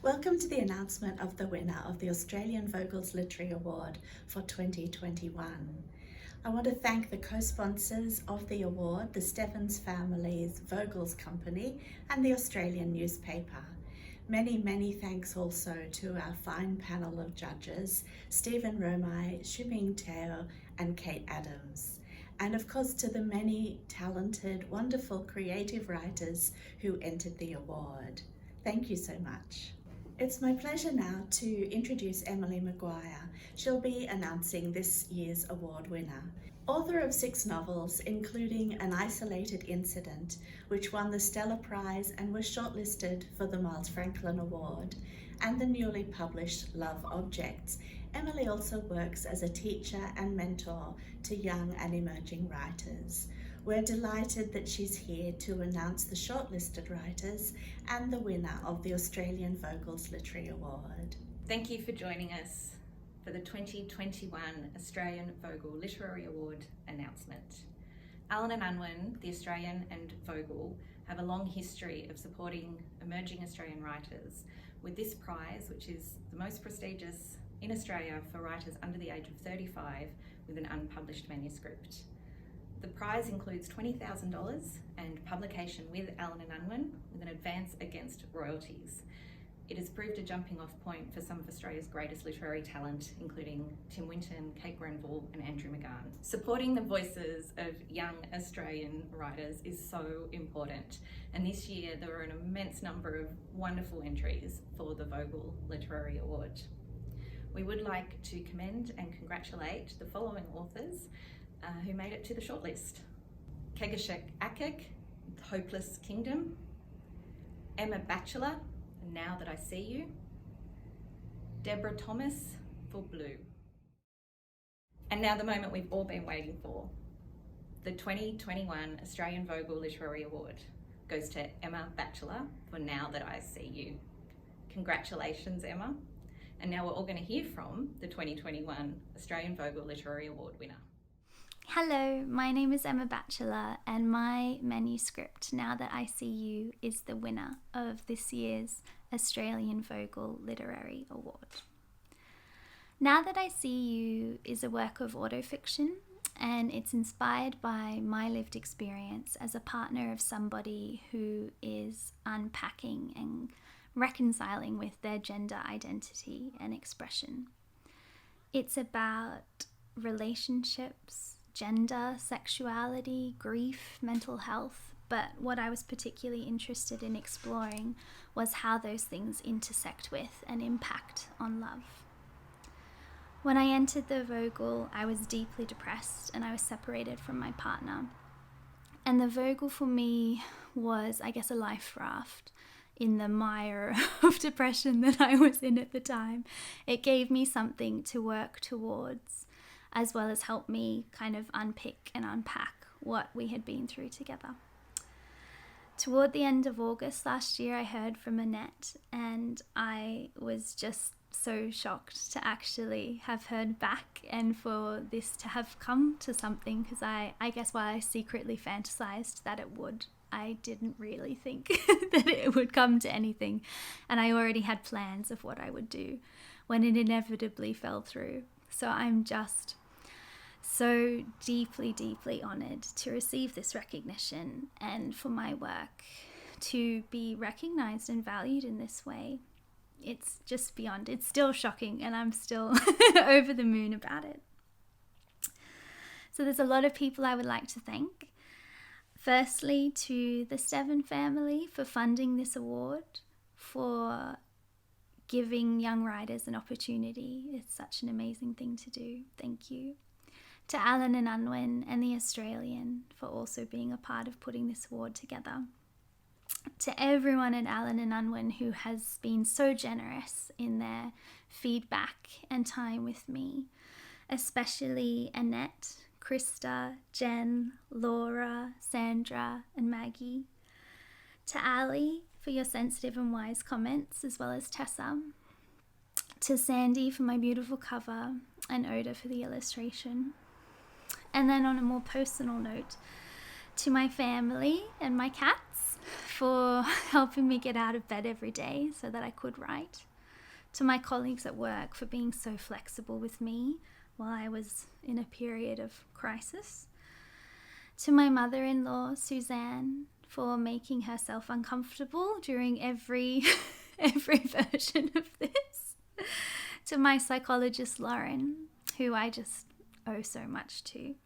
Welcome to the announcement of the winner of the Australian Vogel's Literary Award for 2021. I want to thank the co-sponsors of the award, the STEVNS Families Vogel's Company and the Australian newspaper. Many thanks also to our fine panel of judges, Stephen ROMEI, Shiming Teo and Kate Adams. And of course to the many talented, wonderful creative writers who entered the award. Thank you so much. It's my pleasure now to introduce Emily Maguire. She'll be announcing this year's award winner. Author of 6 novels, including An Isolated Incident, which won the Stella Prize and was shortlisted for the Miles Franklin Award, and the newly published Love Objects, Emily also works as a teacher and mentor to young and emerging writers. We're delighted that she's here to announce the shortlisted writers and the winner of the Australian Vogel's Literary Award. Thank you for joining us for the 2021 Australian Vogel Literary Award announcement. Allen Unwin, the Australian and Vogel have a long history of supporting emerging Australian writers with this prize, which is the most prestigious in Australia for writers under the age of 35 with an unpublished manuscript. The prize includes $20,000 and publication with Allen Unwin with an advance against royalties. It has proved a jumping off point for some of Australia's greatest literary talent, including Tim Winton, Grenville and Andrew McGahan. Supporting the voices of young Australian writers is so important, and this year there were an immense number of wonderful entries for the Vogel Literary Award. We would like to commend and congratulate the following authors who made it to the shortlist: Kegashek Akek, Hopeless Kingdom; Emma Batchelor, Now That I See You; Deborah Thomas for Blue. And now the moment we've all been waiting for. The 2021 Australian Vogel Literary Award goes to Emma Batchelor for Now That I See You. Congratulations, Emma. And now we're all going to hear from the 2021 Australian Vogel Literary Award winner. Hello, my name is Emma Batchelor and my manuscript, Now That I See You, is the winner of this year's Australian Vogel Literary Award. Now That I See You is a work of autofiction, and it's inspired by my lived experience as a partner of somebody who is unpacking and reconciling with their gender identity and expression. It's about relationships, gender, sexuality, grief, mental health, but what I was particularly interested in exploring was how those things intersect with and impact on love. When I entered the Vogel, I was deeply depressed and I was separated from my partner. And the Vogel for me was, I guess, a life raft in the mire of depression that I was in at the time. It gave me something to work towards, as well as help me kind of unpick and unpack what we had been through together. Toward the end of August last year, I heard from Annette, and I was just so shocked to actually have heard back and for this to have come to something, because I guess while I secretly fantasized that it would, I didn't really think that it would come to anything, and I already had plans of what I would do when it inevitably fell through. So I'm just so deeply honoured to receive this recognition and for my work to be recognised and valued in this way. It's just beyond, it's still shocking, and I'm still over the moon about it. So there's a lot of people I would like to thank. Firstly, to the STEVN family for funding this award, for giving young writers an opportunity. It's such an amazing thing to do. Thank you. To Allen and Unwin and the Australian for also being a part of putting this award together. To everyone at Allen and Unwin who has been so generous in their feedback and time with me, especially Annette, Krista, Jen, Laura, Sandra and Maggie. To Ali for your sensitive and wise comments, as well as Tessa. To Sandy for my beautiful cover, and Oda for the illustration. And then on a more personal note, to my family and my cats for helping me get out of bed every day so that I could write. To my colleagues at work for being so flexible with me while I was in a period of crisis. To my mother-in-law, Suzanne, for making herself uncomfortable during every version of this. To my psychologist, Lauren, who I just owe so much to.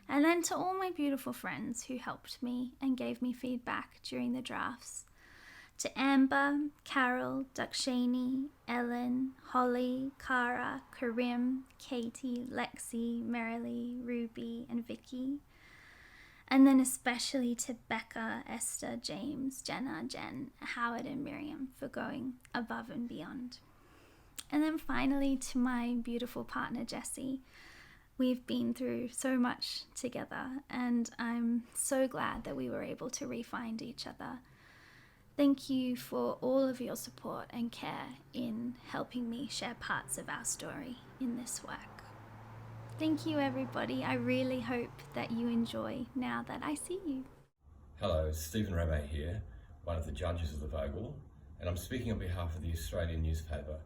And then to all my beautiful friends who helped me and gave me feedback during the drafts. To Amber, Carol, Dakshani, Ellen, Holly, Cara, Karim, Katie, Lexi, Marilee, Ruby, and Vicky. And then especially to Becca, Esther, James, Jenna, Jen, Howard, and Miriam for going above and beyond. And then finally to my beautiful partner, Jessie. We've been through so much together, and I'm so glad that we were able to re-find each other. Thank you for all of your support and care in helping me share parts of our story in this work. Thank you, everybody. I really hope that you enjoy Now That I See You. Hello, Stephen ROMEI here, one of the judges of the Vogel, and I'm speaking on behalf of the Australian newspaper,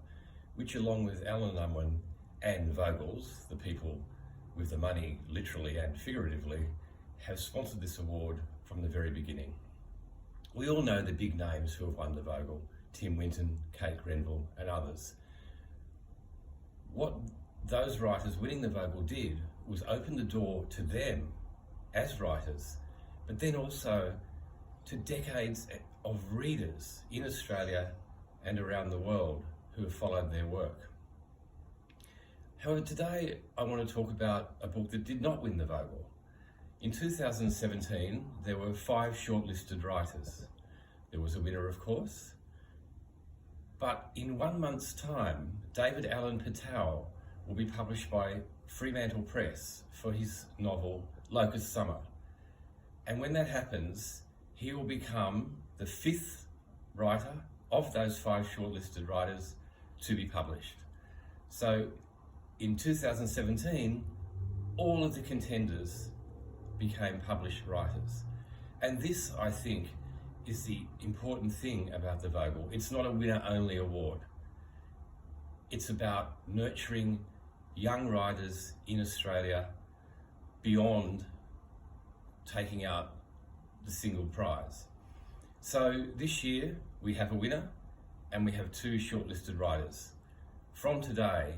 which along with Allen Unwin and Vogels, the people with the money, literally and figuratively, have sponsored this award from the very beginning. We all know the big names who have won the Vogel: Tim Winton, Kate Grenville, and others. What those writers winning the Vogel did was open the door to them as writers, but then also to decades of readers in Australia and around the world who have followed their work. However, today I want to talk about a book that did not win the Vogel. In 2017, there were 5 shortlisted writers. There was a winner, of course, but in 1 month's time, David Allen Patel will be published by Fremantle Press for his novel Locust Summer. And when that happens, he will become the 5th writer of those 5 shortlisted writers to be published. So in 2017, all of the contenders became published writers. And this, I think, is the important thing about the Vogel. It's not a winner-only award. It's about nurturing young writers in Australia beyond taking out the single prize. So this year we have a winner and we have 2 shortlisted writers. From today,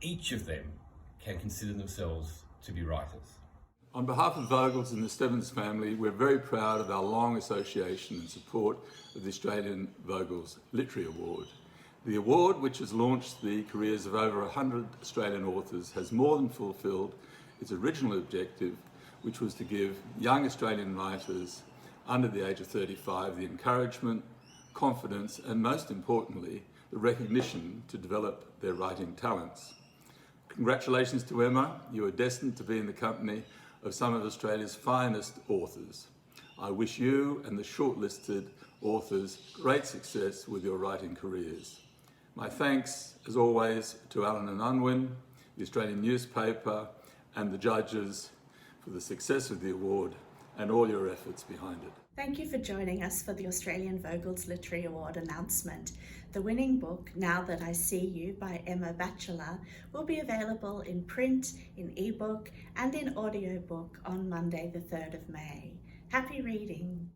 each of them can consider themselves to be writers. On behalf of Vogels and the STEVNS family, we're very proud of our long association and support of the Australian Vogels Literary Award. The award, which has launched the careers of over 100 Australian authors, has more than fulfilled its original objective, which was to give young Australian writers under the age of 35 the encouragement, confidence, and most importantly, the recognition to develop their writing talents. Congratulations to Emma. You are destined to be in the company of some of Australia's finest authors. I wish you and the shortlisted authors great success with your writing careers. My thanks, as always, to Allen Unwin, the Australian newspaper, and the judges for the success of the award and all your efforts behind it. Thank you for joining us for the Australian Vogels Literary Award announcement. The winning book, Now That I See You, by Emma Batchelor, will be available in print, in ebook, and in audiobook on Monday the 3rd of May. Happy reading!